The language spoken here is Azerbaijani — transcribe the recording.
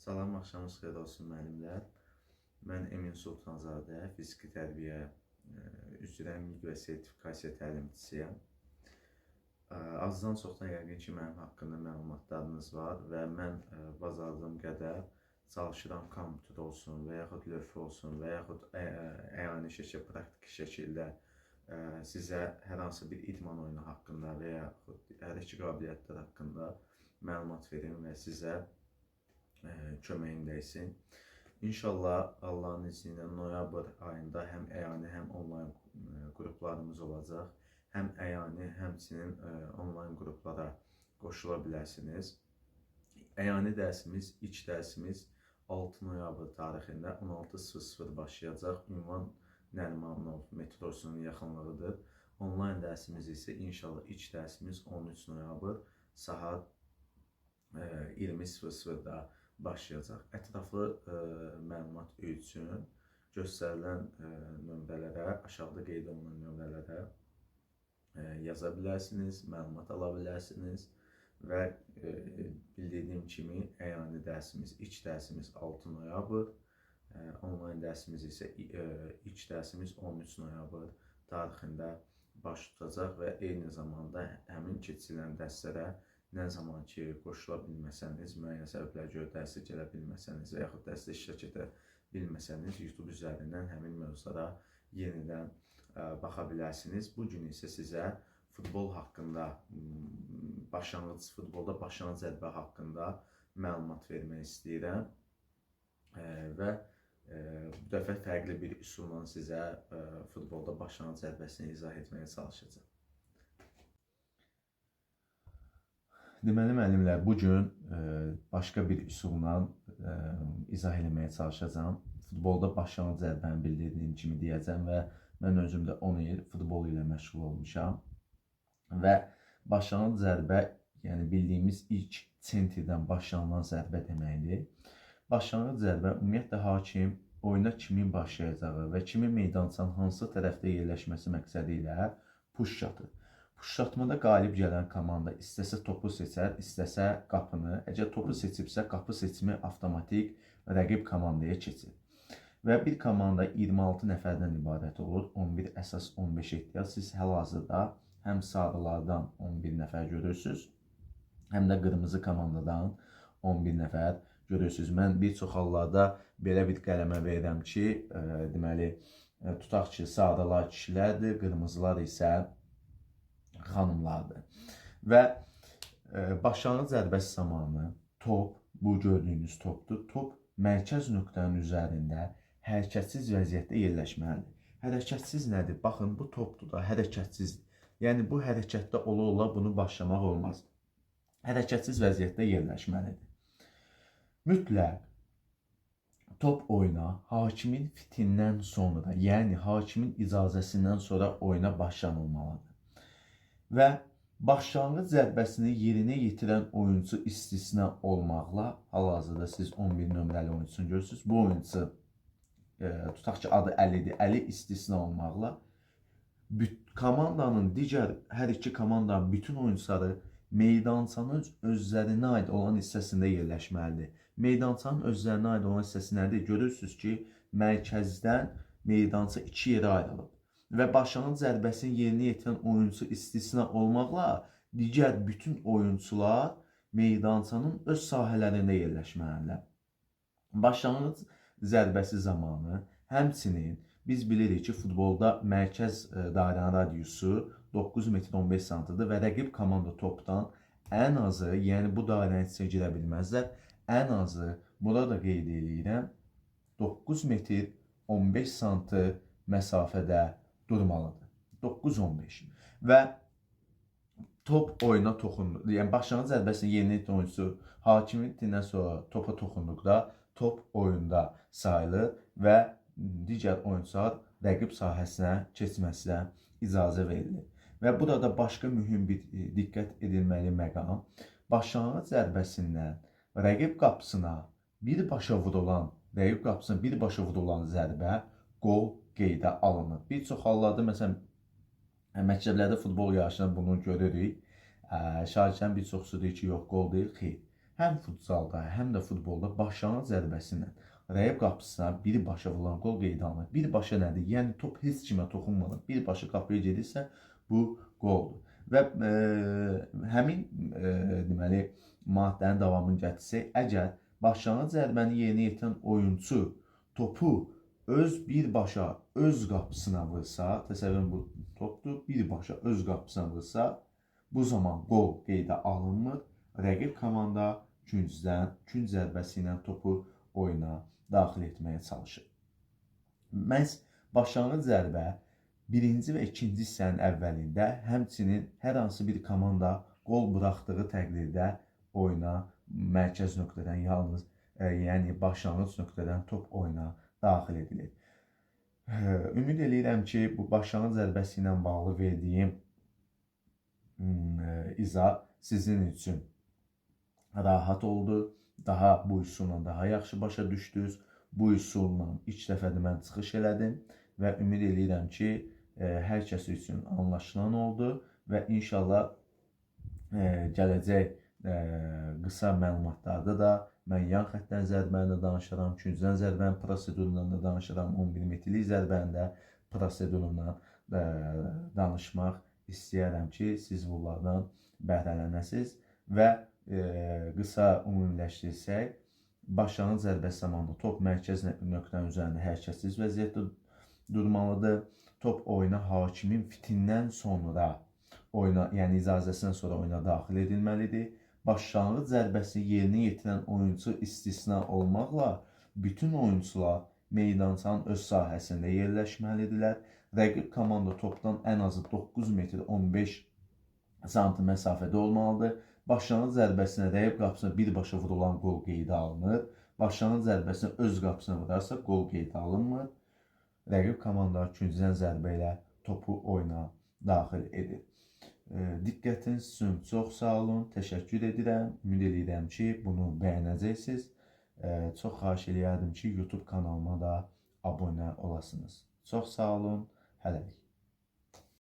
Salam, axşamınız xeyir olsun müəllimlər. Mən Emin Sultanzadə, fiziki tərbiyə üzrə MİQ və sertifikasiya təlimçisiyəm. Azdan çoxdan yəqin ki, mənim haqqında məlumatlarınız var və mən bacardığım qədər çalışıram kompüter olsun və yaxud lövhə olsun və yaxud əyani şəkil, praktiki şəkildə sizə hər hansı bir idman oyunu haqqında və yaxud hərəkət qabiliyyətləri haqqında məlumat verim və sizə köməyim dəysin. İnşallah Allahın izni ilə noyabr ayında həm əyani, həm onlayn qruplarımız olacaq. Həm əyani, həmçinin onlayn qruplara qoşula bilərsiniz. Əyani dərsimiz, ilk dərsimiz 6 noyabr tarixində 16:00 başlayacaq. Ünvan Nərimanov metrosunun yaxınlığıdır. Onlayn dərsimiz isə inşallah ilk dərsimiz 13 noyabr saat 20:00-da başlayacaq. Ətraflı məlumat üçün göstərilən nömrələrə, aşağıda qeyd olunan nömrələrə yaza bilərsiniz, məlumat ala bilərsiniz və bildirdiyim kimi əyani dərsimiz, ilk dərsimiz 6 noyabr, onlayn dərsimiz isə ilk dərsimiz 13 noyabr tarixində baş tutacaq və eyni zamanda həmin keçirilən dərslərə nə zaman ki, qoşula bilməsəniz, müəyyən səbəblərə görə dərsə gələ bilməsəniz və yaxud dərsdə iştirak edə bilməsəniz, YouTube üzərindən həmin mövzulara yenidən baxa bilərsiniz. Bugün isə sizə futbol haqqında, futbolda başlanğıc zərbə haqqında məlumat vermək istəyirəm və bu dəfə fərqli bir üsulla sizə futbolda başlanğıc zərbəsini izah etməyə çalışacağım. Deməli, müəllimlər, bugün başqa bir üsulla izah etməyə çalışacağım. Futbolda başlanğıc zərbəni bildirdiyim kimi deyəcəm və mən özüm də 10 il futbol ilə məşğul olmuşam. Və başlanğıc zərbə, yəni bildiyimiz ilk sentrdən başlanılan zərbə deməkdir. Başlanğıc zərbə ümumiyyətlə hakim oyuna kimin başlayacağı və kimin meydançanın hansı tərəfdə yerləşməsi məqsədi ilə push şatı. Puşlatmada qalib gələn komanda istəsə topu seçər, istəsə qapını. Əgər topu seçibsə, qapı seçimi avtomatik rəqib komandaya keçir. Və bir komanda 26 nəfərdən ibarət olur. 11 əsas, 15 ehtiyac. Siz hal-hazırda həm sarılardan 11 nəfər görürsünüz, həm də qırmızı komandadan 11 nəfər görürsünüz. Mən bir çox hallarda belə bir qələmə verirəm ki, deməli, tutaq ki, sarılar kişilərdir, qırmızılar isə xanımlardır. Və başlanğıc zərbəsi zamanı top, bu gördüyünüz topdur. Top mərkəz nöqtənin üzərində hərəkətsiz vəziyyətdə yerləşməlidir. Hərəkətsiz nədir? Baxın, bu topdur da, hərəkətsizdir. Yəni, bu hərəkətdə ola-ola bunu başlamaq olmaz. Hərəkətsiz vəziyyətdə yerləşməlidir. Mütləq top oyuna hakimin fitindən sonra, yəni hakimin icazəsindən sonra oyuna başlanılmalıdır. Və başlanğıc zərbəsini yerinə yetirən oyuncu istisna olmaqla, hal-hazırda siz 11 nömrəli oyuncusunu görürsünüz. Bu oyuncu, tutaq ki, adı Əlidir. Əli istisna olmaqla komandanın, digər hər iki komandanın bütün oyuncuları meydançanın özlərinə aid olan hissəsində yerləşməlidir. Meydançanın özlərinə aid olan hissəsi nədir? Görürsünüz ki, mərkəzdən meydança iki yerə ayrılıb. Və başlanğıc zərbəsini yerinə yetirən oyuncu istisna olmaqla digər bütün oyuncular meydançanın öz sahələrində yerləşməlidirlər. Başlanğıc zərbəsi zamanı həmçinin biz bilirik ki, futbolda mərkəz dairənin radiusu 9 metr 15 santidir və rəqib komanda topdan ən azı, yəni bu dairənin içinə girə bilməzlər, ən azı, burada qeyd edirəm, 9 metr 15 santi məsafədə durmalıdır. 9-15. Və top oyuna toxunur. Yəni, başlanğıc zərbəsini yerinə yetirən oyuncu hakimin itindən sonra topa toxunduqda top oyunda sayılır və digər oyuncular rəqib sahəsinə keçməsinə icazə verilir. Və burada başqa mühüm bir diqqət edilməli məqam, başlanğıc zərbəsindən rəqib qapısına birbaşa vurulan zərbə qol qeydə alınır. Bir çox hallarda, məsələn, məktəblərdə futbol yarışında bunu görürük. Şagirdlərin bir çoxusu deyir ki, yox, qol deyil, xeyr. həm futsalda, həm də futbolda başlanğıc zərbəsi ilə rəqib qapısına birbaşa vurulan qol qeydə alınır. Birbaşa nədir? Yəni top heç kimə toxunmadan birbaşa qapıya gedirsə, bu qoldur. Və həmin deməli maddənin davamını gətirsək, əgər başlanğıc zərbəni yerinə yetirən oyunçu topu birbaşa öz qapısına vursa, təsəvvürün bu topdur, birbaşa öz qapısına vursa, bu zaman qol qeydə alınmır. Rəqib komanda künc zərbəsi ilə topu oyuna daxil etməyə çalışır. Məhz başlanğıc zərbə birinci və ikinci hissənin əvvəlində, həmçinin hər hansı bir komanda qol buraxdığı təqdirdə oyuna mərkəz nöqtədən yalnız, yəni başlanğıc nöqtədən top oyuna daxil edilir. Ümid edirəm ki, bu başlanğıc zərbəsi ilə bağlı verdiyim izah sizin üçün rahat oldu. Daha bu üsulla daha yaxşı başa düşdünüz. Bu üsulla ilk dəfədir mən çıxış elədim və ümid edirəm ki, hər kəs üçün anlaşılan oldu və inşallah gələcək qısa məlumatlarda da mən yan xəttdən zərbəni də danışıram, küncdən zərbənin prosedurundan da danışıram, 11 metrlik zərbənin də prosedurundan danışmaq istəyərəm ki, siz bunlardan bəhrələnəsiniz və qısa ümumiləşdirsək, başlanğıc zərbəsi zamanında top mərkəz nöqtənin üzərində hərəkətsiz vəziyyətdə durmalıdır. Top oyuna hakimin fitindən sonra, yəni icazəsindən sonra oyuna daxil edilməlidir. Başlanğıc zərbəsini yerinə yetirən oyuncu istisna olmaqla bütün oyuncular meydançanın öz sahəsində yerləşməlidirlər. Rəqib komanda topdan ən azı 9 metr 15 sm məsafədə olmalıdır. Başlanğıc zərbəsinə rəqib qapısına birbaşa vurulan qol qeydə alınır. Başlanğıc zərbəsinə öz qapısına vurarsa qol qeydə alınmır. Rəqib komanda küncdən zərbə ilə topu oyuna daxil edir. Diqqətiniz üçün çox sağ olun, təşəkkür edirəm. Ümid edirəm ki, bunu bəyənəcəksiniz. Çox xahiş edirəm ki, YouTube kanalıma da abunə olasınız. Çox sağ olun, hələlik.